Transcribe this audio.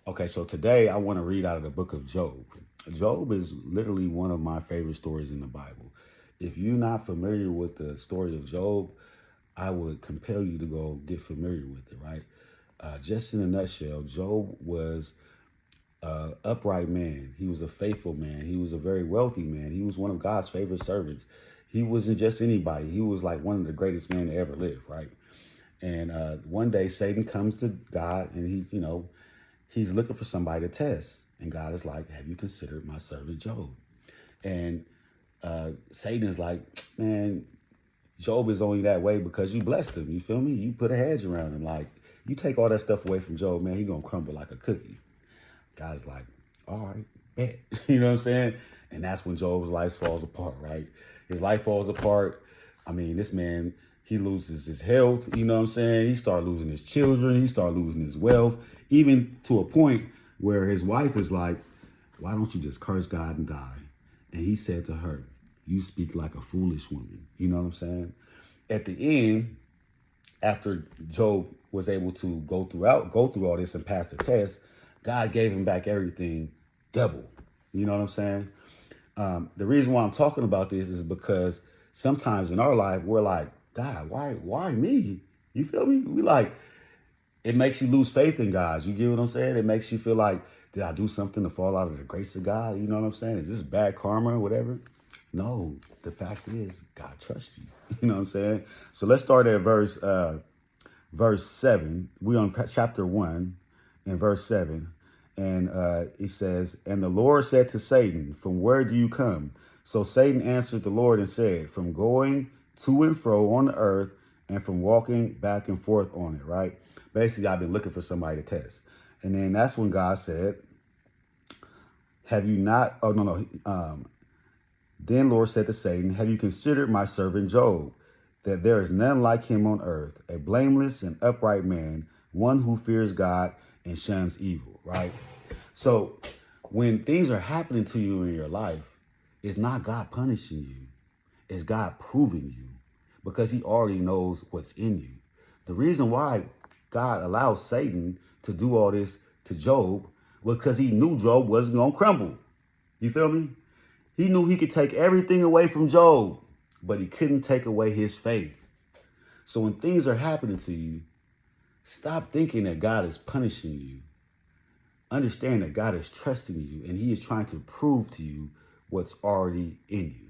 Okay, so today I want to read out of the book of Job. Job is literally one of my favorite stories in the Bible. If you're not familiar with the story of Job, I would compel you to go get familiar with it, right? Just in a nutshell, Job was an upright man. He was a faithful man. He was a very wealthy man. He was one of God's favorite servants. He wasn't just anybody. He was like one of the greatest men to ever live, right? And one day Satan comes to God and he's looking for somebody to test. And God is like, have you considered my servant Job? And Satan is like, man, Job is only that way because you blessed him. You feel me? You put a hedge around him. Like, you take all that stuff away from Job, man, he going to crumble like a cookie. God is like, all right, bet. You know what I'm saying? And that's when Job's life falls apart, right? His life falls apart. I mean, this man, he loses his health. You know what I'm saying? He started losing his children. He started losing his wealth, even to a point where his wife is like, why don't you just curse God and die? And he said to her, you speak like a foolish woman. You know what I'm saying? At the end, after Job was able to go through all this and pass the test, God gave him back everything double. You know what I'm saying? The reason why I'm talking about this is because sometimes in our life we're like, God, why me? You feel me? We like, it makes you lose faith in God. You get what I'm saying? It makes you feel like, did I do something to fall out of the grace of God? You know what I'm saying? Is this bad karma or whatever? No, the fact is God trusts you. You know what I'm saying? So let's start at verse 7. We on chapter 1 and verse 7. And it says, and the Lord said to Satan, from where do you come? So Satan answered the Lord and said, from going to and fro on the earth and from walking back and forth on it, right? Basically, I've been looking for somebody to test. And then that's when God said, have you not, oh, no. Then Lord said to Satan, have you considered my servant Job, that there is none like him on earth, a blameless and upright man, one who fears God and shuns evil, right? So when things are happening to you in your life, it's not God punishing you. It's God proving you because he already knows what's in you. The reason why God allowed Satan to do all this to Job was because he knew Job wasn't going to crumble. You feel me? He knew he could take everything away from Job, but he couldn't take away his faith. So when things are happening to you, stop thinking that God is punishing you. Understand that God is trusting you and he is trying to prove to you what's already in you.